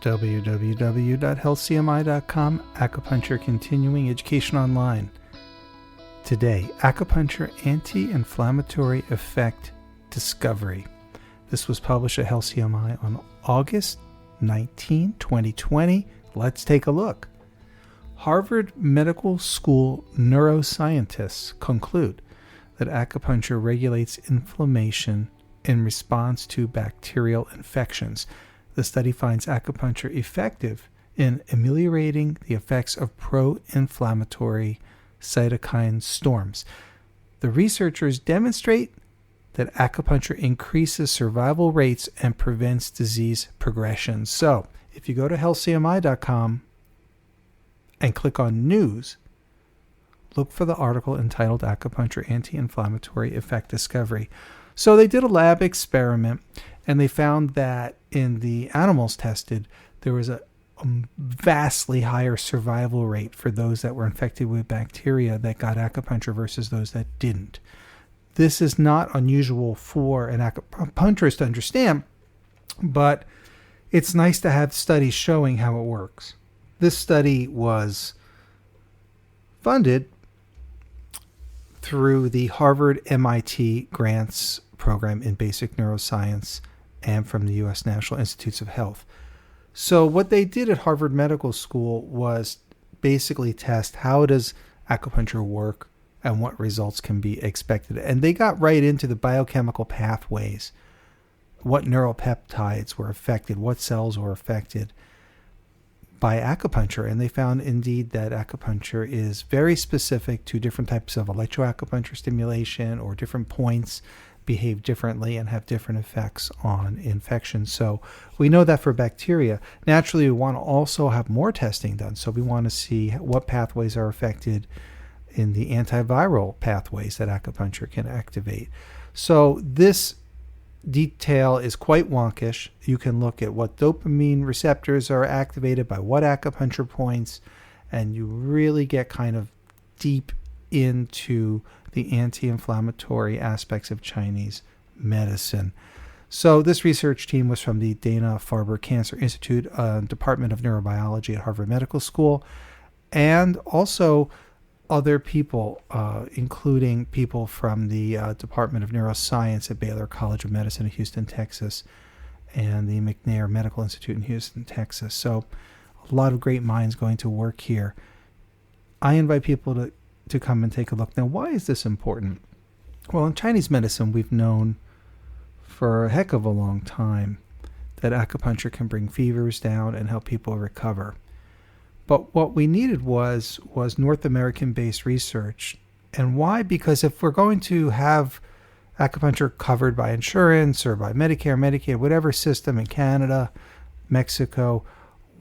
www.healthcmi.com, Acupuncture Continuing Education Online. Today, Acupuncture Anti-Inflammatory Effect Discovery. This was published at HealthCMI on August 19, 2020. Let's take a look. Harvard Medical School neuroscientists conclude that acupuncture regulates inflammation in response to bacterial infections. The study finds acupuncture effective in ameliorating the effects of pro-inflammatory cytokine storms. The researchers demonstrate that acupuncture increases survival rates and prevents disease progression. So, if you go to healthcmi.com and click on News, look for the article entitled Acupuncture Anti-Inflammatory Effect Discovery. So they did a lab experiment, and they found that in the animals tested, there was a vastly higher survival rate for those that were infected with bacteria that got acupuncture versus those that didn't. This is not unusual for an acupuncturist to understand, but it's nice to have studies showing how it works. This study was funded through the Harvard MIT Grants Program in Basic Neuroscience and from the U.S. National Institutes of Health. So what they did at Harvard Medical School was basically test how does acupuncture work and what results can be expected. And they got right into the biochemical pathways, what neuropeptides were affected, what cells were affected by acupuncture. And they found indeed that acupuncture is very specific to different types of electroacupuncture stimulation, or different points behave differently and have different effects on infection. So we know that for bacteria. Naturally, we want to also have more testing done. So we want to see what pathways are affected in the antiviral pathways that acupuncture can activate. So this detail is quite wonkish. You can look at what dopamine receptors are activated by what acupuncture points, and you really get kind of deep into the anti-inflammatory aspects of Chinese medicine. So this research team was from the Dana-Farber Cancer Institute, Department of Neurobiology at Harvard Medical School, and also other people, including people from the Department of Neuroscience at Baylor College of Medicine in Houston, Texas, and the McNair Medical Institute in Houston, Texas. So a lot of great minds going to work here. I invite people to come and take a look. Now, why is this important? Well, in Chinese medicine, we've known for a heck of a long time that acupuncture can bring fevers down and help people recover. But what we needed was North American-based research. And why? Because if we're going to have acupuncture covered by insurance or by Medicare, Medicaid, whatever system in Canada, Mexico,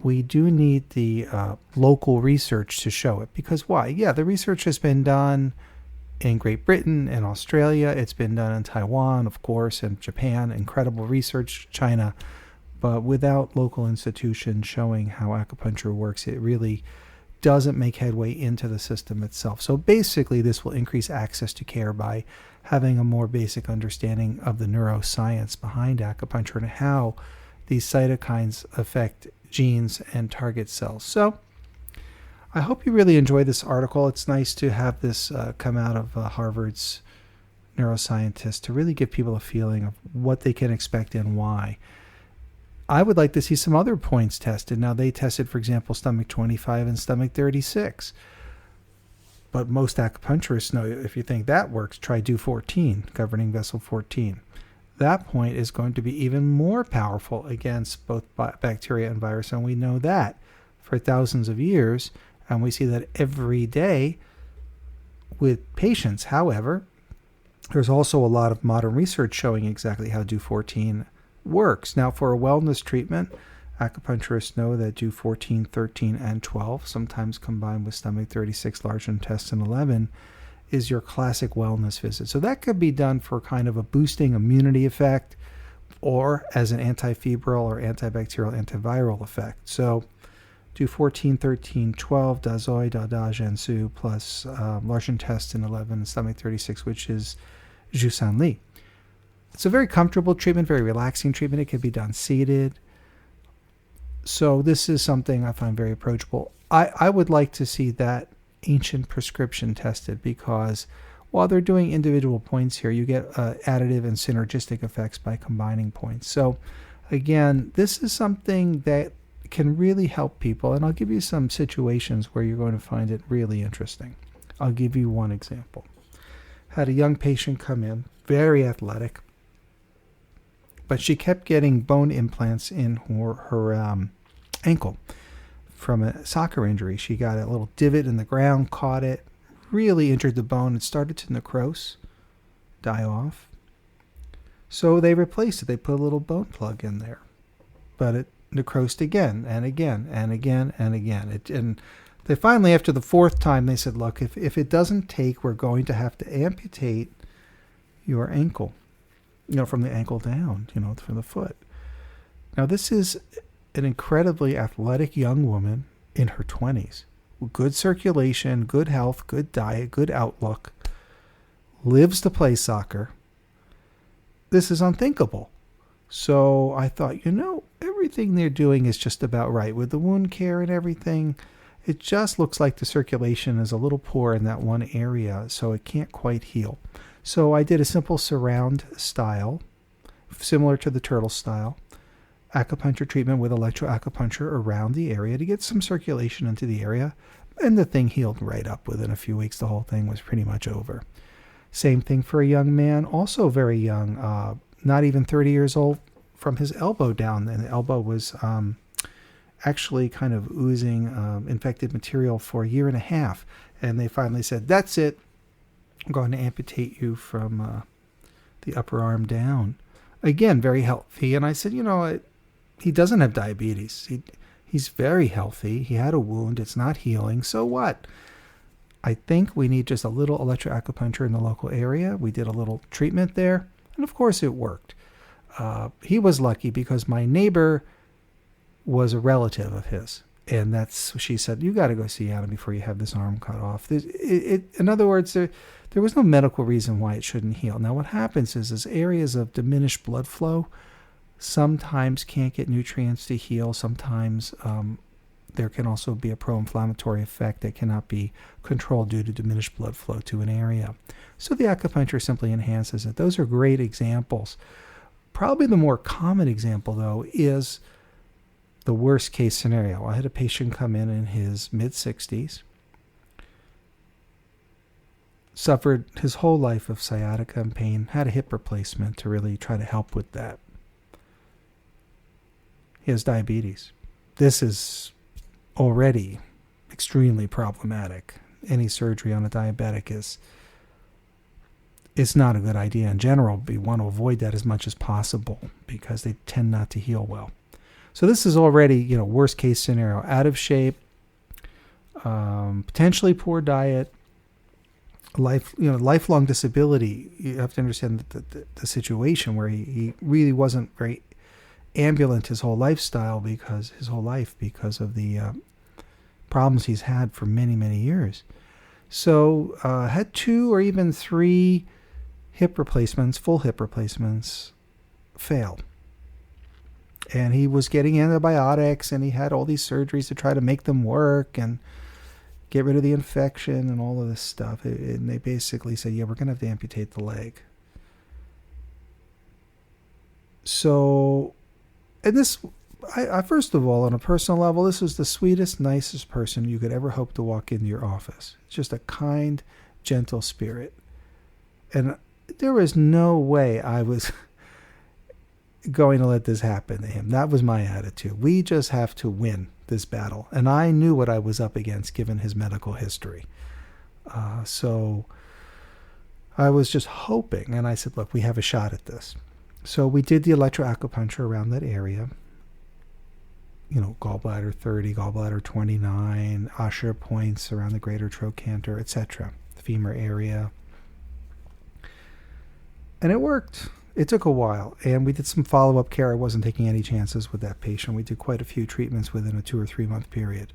we do need the local research to show it. Because why? Yeah, the research has been done in Great Britain and Australia. It's been done in Taiwan, of course, and Japan. Incredible research, China. But without local institutions showing how acupuncture works, it really doesn't make headway into the system itself. So basically, this will increase access to care by having a more basic understanding of the neuroscience behind acupuncture and how these cytokines affect genes and target cells. So I hope you really enjoy this article. It's nice to have this come out of Harvard's neuroscientists to really give people a feeling of what they can expect and why. I would like to see some other points tested. Now, they tested, for example, stomach 25 and stomach 36. But most acupuncturists know if you think that works, try Do 14, governing vessel 14. That point is going to be even more powerful against both bacteria and virus, and we know that for thousands of years, and we see that every day with patients. However, there's also a lot of modern research showing exactly how Do 14 works. Now, for a wellness treatment, acupuncturists know that Do 14, 13, and 12, sometimes combined with stomach 36, large intestine 11, is your classic wellness visit. So that could be done for kind of a boosting immunity effect, or as an antifebrile or antibacterial, antiviral effect. So Do 14, 13, 12, Dazoi, Dada, Jiansu, plus large intestine 11, and stomach 36, which is Zhusan Li. It's a very comfortable treatment, very relaxing treatment. It can be done seated. So this is something I find very approachable. I would like to see that ancient prescription tested, because while they're doing individual points here, you get additive and synergistic effects by combining points. So again, this is something that can really help people, and I'll give you some situations where you're going to find it really interesting. I'll give you one example. Had a young patient come in, very athletic, but she kept getting bone implants in her ankle from a soccer injury. She got a little divot in the ground, caught it, really injured the bone, and started to necrose, die off. So they replaced it. They put a little bone plug in there, but it necrosed again and again and again and again. And they finally, after the fourth time, they said, look, if it doesn't take, we're going to have to amputate your ankle, from the ankle down, from the foot. Now, this is an incredibly athletic young woman in her 20s. Good circulation, good health, good diet, good outlook, lives to play soccer. This is unthinkable. So I thought, everything they're doing is just about right. With the wound care and everything, it just looks like the circulation is a little poor in that one area, so it can't quite heal. So I did a simple surround style, similar to the turtle style, acupuncture treatment with electroacupuncture around the area to get some circulation into the area, and the thing healed right up. Within a few weeks, the whole thing was pretty much over. Same thing for a young man, also very young, not even 30 years old, from his elbow down, and the elbow was actually kind of oozing infected material for a year and a half, and they finally said, that's it, I'm going to amputate you from the upper arm down. Again, very healthy. And I said, he doesn't have diabetes. He's very healthy. He had a wound. It's not healing. So what? I think we need just a little electroacupuncture in the local area. We did a little treatment there, and of course it worked. He was lucky because my neighbor was a relative of his, and she said, you got to go see Adam before you have this arm cut off. In other words, there was no medical reason why it shouldn't heal. Now what happens is areas of diminished blood flow sometimes can't get nutrients to heal. Sometimes there can also be a pro-inflammatory effect that cannot be controlled due to diminished blood flow to an area. So the acupuncture simply enhances it. Those are great examples. Probably the more common example, though, is the worst case scenario. I had a patient come in his mid-60s, suffered his whole life of sciatica and pain, had a hip replacement to really try to help with that. He has diabetes. This is already extremely problematic. Any surgery on a diabetic is not a good idea in general. We want to avoid that as much as possible because they tend not to heal well. So this is already, worst case scenario. Out of shape, potentially poor diet, lifelong disability. You have to understand the situation where he really wasn't very ambulant his whole lifestyle because of the problems he's had for many, many years. So had 2 or even 3 hip replacements, full hip replacements, fail. And he was getting antibiotics, and he had all these surgeries to try to make them work and get rid of the infection and all of this stuff. And they basically said, we're going to have to amputate the leg. So, and this, I first of all, on a personal level, this was the sweetest, nicest person you could ever hope to walk into your office. Just a kind, gentle spirit. And there was no way I was going to let this happen to him. That was my attitude. We just have to win this battle. And I knew what I was up against given his medical history. So I was just hoping, and I said, look, we have a shot at this. So we did the electroacupuncture around that area. Gallbladder 30, gallbladder 29, Usher points around the greater trochanter, etc. Femur area. And it worked. It took a while, and we did some follow-up care. I wasn't taking any chances with that patient. We did quite a few treatments within a 2 or 3 month period.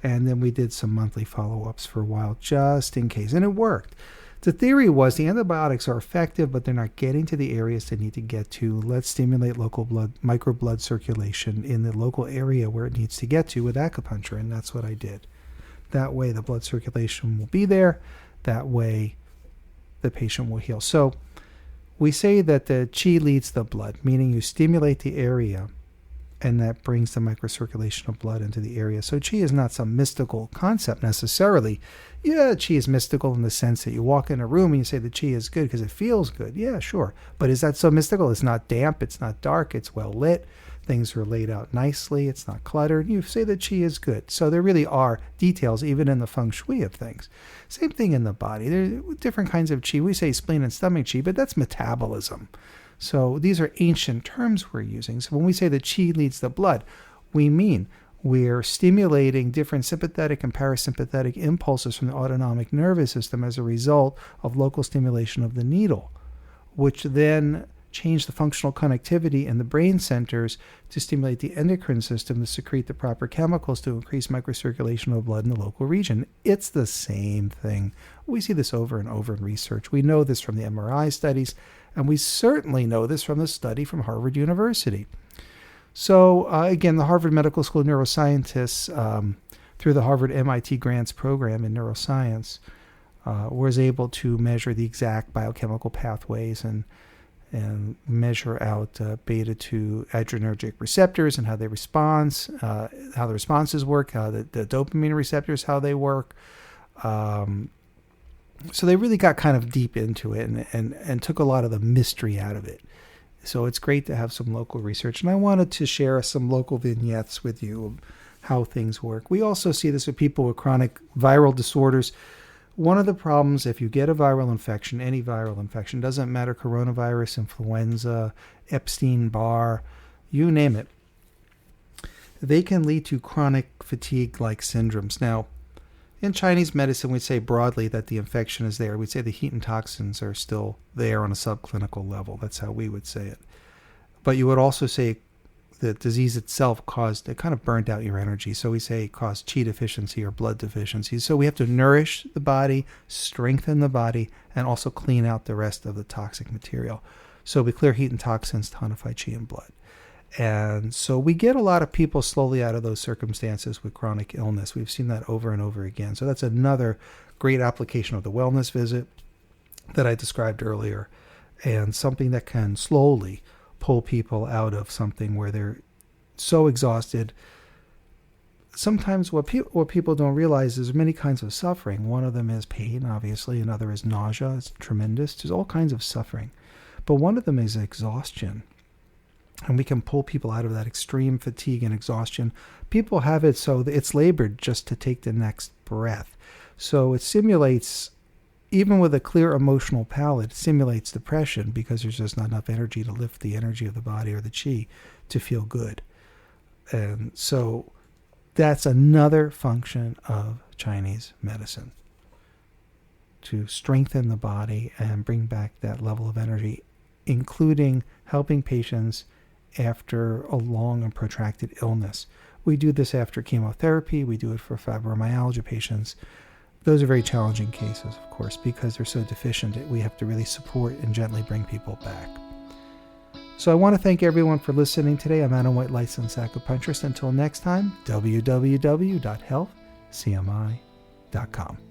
And then we did some monthly follow-ups for a while, just in case. And it worked. The theory was the antibiotics are effective, but they're not getting to the areas they need to get to. Let's stimulate local microblood circulation in the local area where it needs to get to with acupuncture, and that's what I did. That way the blood circulation will be there. That way the patient will heal. So we say that the qi leads the blood, meaning you stimulate the area and that brings the microcirculation of blood into the area. So qi is not some mystical concept necessarily. Yeah, qi is mystical in the sense that you walk in a room and you say the qi is good because it feels good. Yeah, sure. But is that so mystical? It's not damp. It's not dark. It's well lit. Things are laid out nicely. It's not cluttered. You say that qi is good. So there really are details even in the feng shui of things. Same thing in the body. There are different kinds of qi. We say spleen and stomach qi, but that's metabolism. So these are ancient terms we're using. So when we say that qi leads the blood, we mean we're stimulating different sympathetic and parasympathetic impulses from the autonomic nervous system as a result of local stimulation of the needle, which then change the functional connectivity in the brain centers to stimulate the endocrine system to secrete the proper chemicals to increase microcirculation of blood in the local region. It's the same thing. We see this over and over in research. We know this from the MRI studies, and we certainly know this from the study from Harvard University. So again, the Harvard Medical School neuroscientists, through the Harvard MIT grants program in neuroscience, was able to measure the exact biochemical pathways and measure out beta-2 adrenergic receptors and how they respond, how the responses work, how the dopamine receptors, how they work. So they really got kind of deep into it and took a lot of the mystery out of it. So it's great to have some local research. And I wanted to share some local vignettes with you of how things work. We also see this with people with chronic viral disorders. One of the problems, if you get a viral infection, any viral infection, doesn't matter, coronavirus, influenza, Epstein-Barr, you name it, they can lead to chronic fatigue-like syndromes. Now, in Chinese medicine, we say broadly that the infection is there. We'd say the heat and toxins are still there on a subclinical level. That's how we would say it. But you would also say the disease itself it kind of burned out your energy. So we say it caused qi deficiency or blood deficiency. So we have to nourish the body, strengthen the body, and also clean out the rest of the toxic material. So we clear heat and toxins, tonify qi and blood. And so we get a lot of people slowly out of those circumstances with chronic illness. We've seen that over and over again. So that's another great application of the wellness visit that I described earlier, and something that can slowly pull people out of something where they're so exhausted. Sometimes what people don't realize is many kinds of suffering. One of them is pain, obviously. Another is nausea. It's tremendous. There's all kinds of suffering. But one of them is exhaustion. And we can pull people out of that extreme fatigue and exhaustion. People have it so that it's labored just to take the next breath. So it simulates, even with a clear emotional palette, it simulates depression because there's just not enough energy to lift the energy of the body or the qi to feel good. And so that's another function of Chinese medicine, to strengthen the body and bring back that level of energy, including helping patients after a long and protracted illness. We do this after chemotherapy. We do it for fibromyalgia patients. Those are very challenging cases, of course, because they're so deficient. We have to really support and gently bring people back. So I want to thank everyone for listening today. I'm Adam White, licensed acupuncturist. Until next time, www.healthcmi.com.